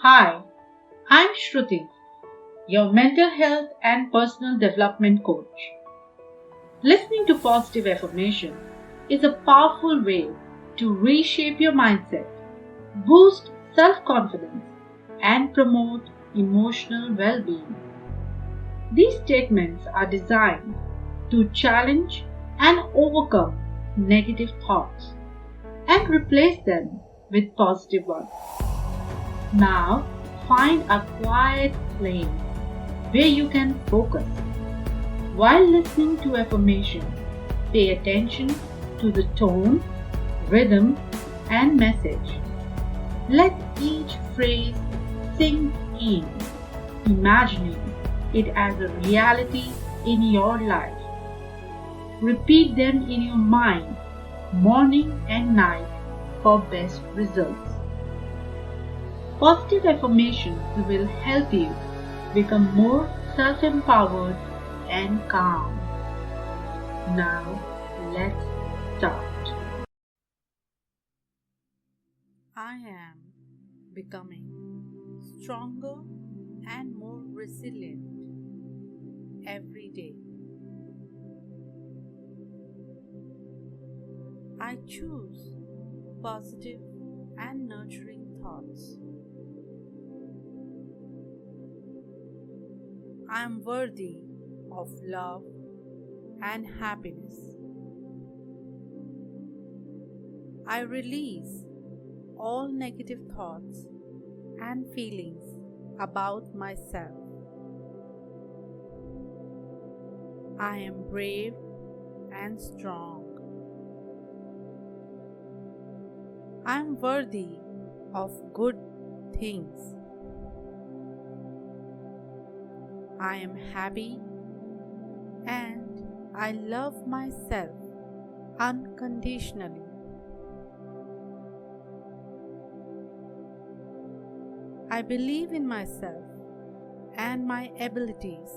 Hi, I'm Shruti, your mental health and personal development coach. Listening to positive affirmation is a powerful way to reshape your mindset, boost self confidence, and promote emotional well being. These statements are designed to challenge and overcome negative thoughts and replace them with positive ones. Now, find a quiet place where you can focus. While listening to affirmation, pay attention to the tone, rhythm, and message. Let each phrase sink in, imagining it as a reality in your life. Repeat them in your mind morning and night for best results. Positive affirmations will help you become more self-empowered and calm. Now, let's start. I am becoming stronger and more resilient every day. I choose positive and nurturing thoughts. I am worthy of love and happiness. I release all negative thoughts and feelings about myself. I am brave and strong. I am worthy of good things. I am happy and I love myself unconditionally. I believe in myself and my abilities.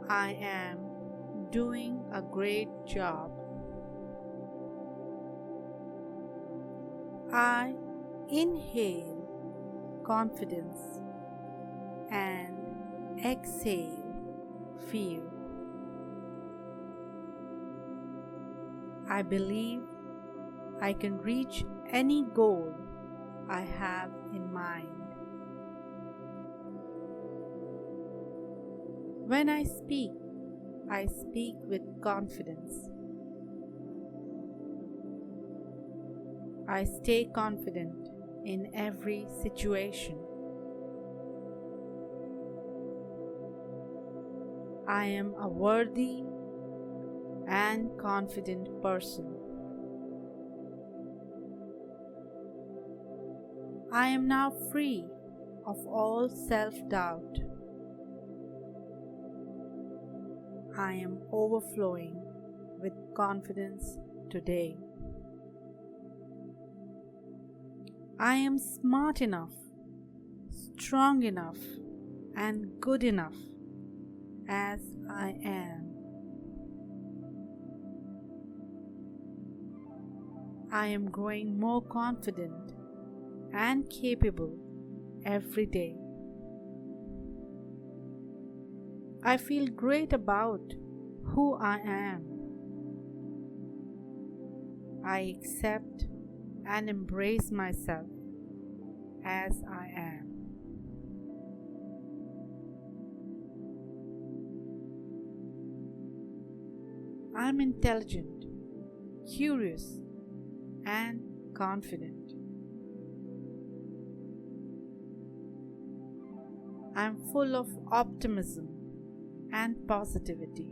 I am doing a great job. I inhale confidence and exhale fear. I believe I can reach any goal I have in mind. When I speak with confidence. I stay confident in every situation. I am a worthy and confident person. I am now free of all self-doubt. I am overflowing with confidence today. I am smart enough, strong enough, and good enough as I am. I am growing more confident and capable every day. I feel great about who I am. I accept and embrace myself as I am. I'm intelligent, curious, and confident. I'm full of optimism and positivity.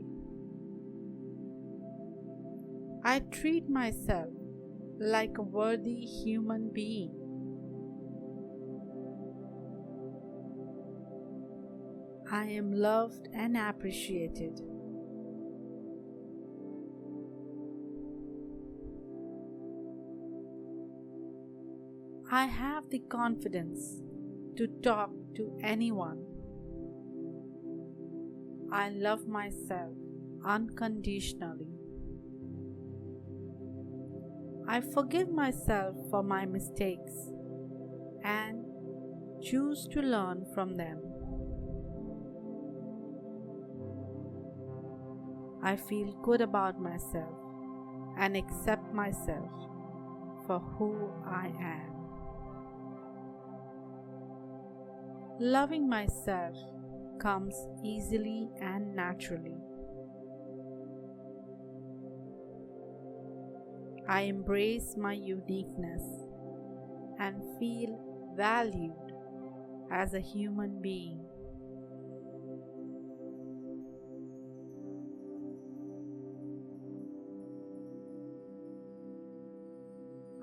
I treat myself like a worthy human being. I am loved and appreciated. I have the confidence to talk to anyone. I love myself unconditionally. I forgive myself for my mistakes and choose to learn from them. I feel good about myself and accept myself for who I am. Loving myself comes easily and naturally. I embrace my uniqueness and feel valued as a human being.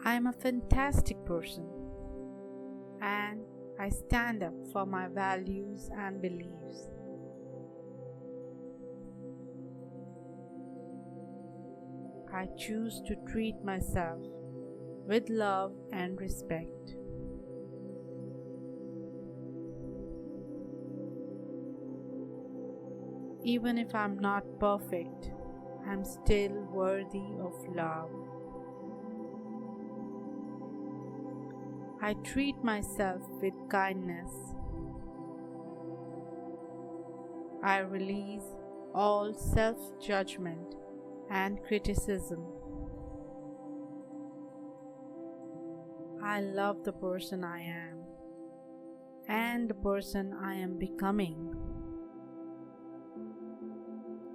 I am a fantastic person and I stand up for my values and beliefs. I choose to treat myself with love and respect. Even if I'm not perfect, I'm still worthy of love. I treat myself with kindness. I release all self-judgment and criticism. I love the person I am and the person I am becoming.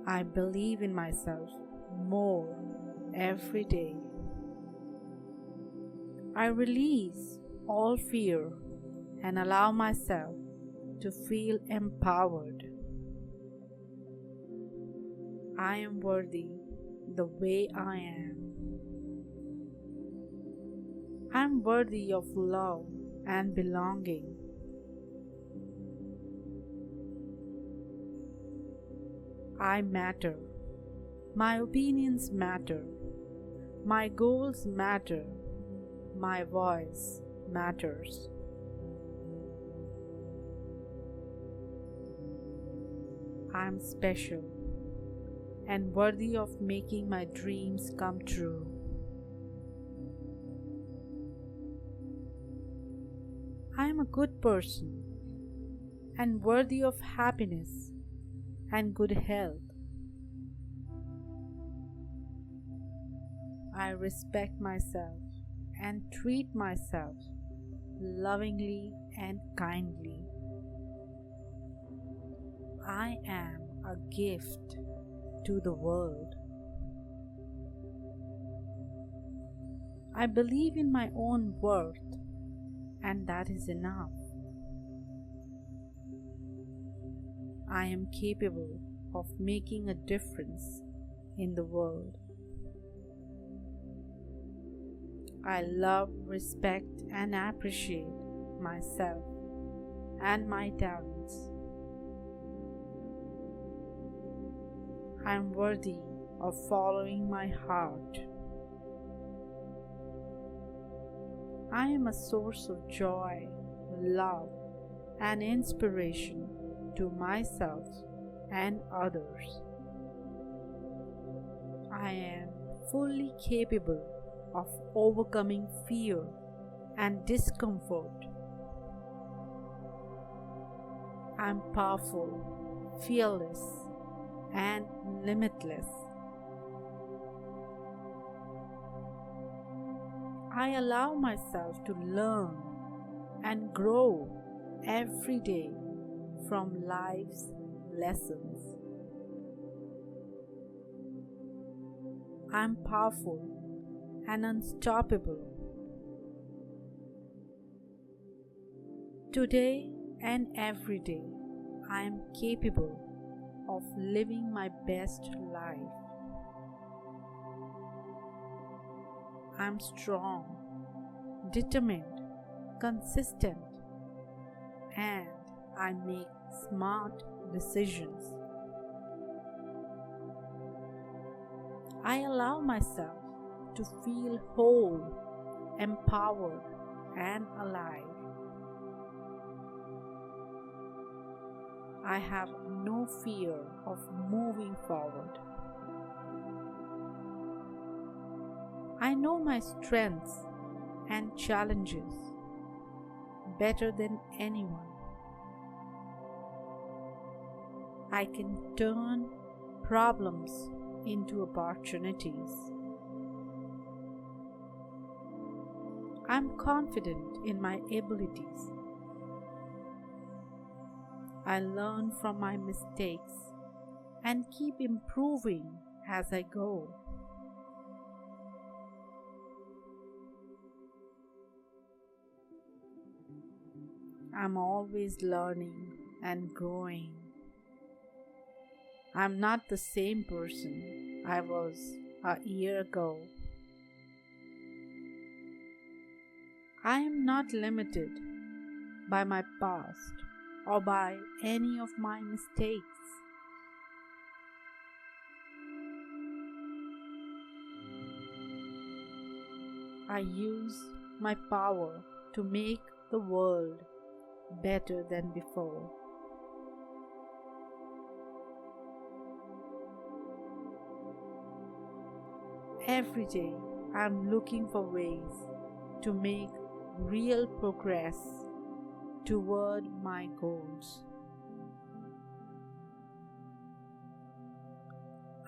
I believe in myself more every day. I release all fear and allow myself to feel empowered. I am worthy the way I am. I am worthy of love and belonging. I matter. My opinions matter. My goals matter. My voice matters. I am special and worthy of making my dreams come true. I am a good person and worthy of happiness and good health. I respect myself and treat myself lovingly and kindly. I am a gift to the world. I believe in my own worth, and that is enough. I am capable of making a difference in the world. I love, respect, and appreciate myself and my talents. I am worthy of following my heart. I am a source of joy, love, and inspiration to myself and others. I am fully capable of overcoming fear and discomfort. I am powerful, fearless, and limitless. I allow myself to learn and grow every day from life's lessons. I am powerful and unstoppable. Today and every day, I am capable of living my best life. I am strong, determined, consistent, and I make smart decisions. I allow myself to feel whole, empowered, and alive. I have no fear of moving forward. I know my strengths and challenges. better than anyone. I can turn problems into opportunities. I'm confident in my abilities. I learn from my mistakes and keep improving as I go. I'm always learning and growing. I'm not the same person I was a year ago. I am not limited by my past or by any of my mistakes. I use my power to make the world better than before. Every day I'm looking for ways to make real progress toward my goals.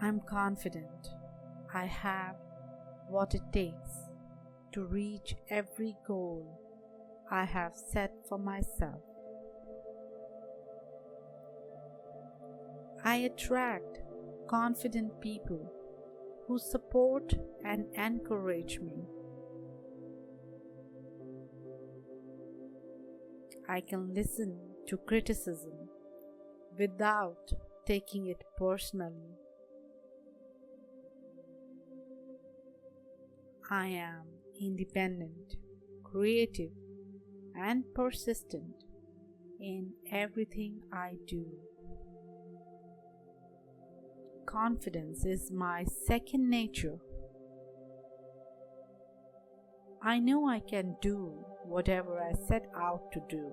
I'm confident I have what it takes to reach every goal I have set for myself. I attract confident people who support and encourage me. I can listen to criticism without taking it personally. I am independent, creative, and persistent in everything I do. Confidence is my second nature. I know I can do whatever I set out to do.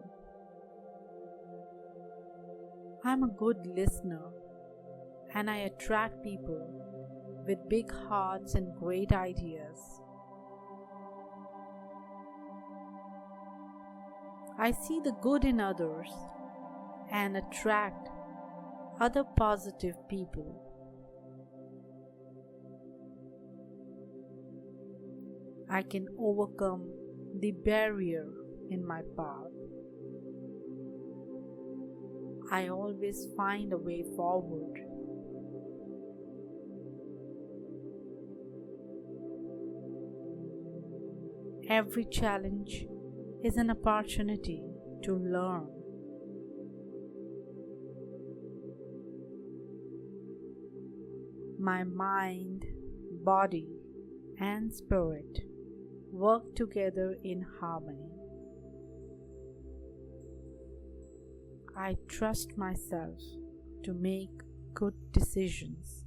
I'm a good listener and I attract people with big hearts and great ideas. I see the good in others and attract other positive people. I can overcome the barrier in my path. I always find a way forward. Every challenge is an opportunity to learn. My mind, body, and spirit work together in harmony. I trust myself to make good decisions.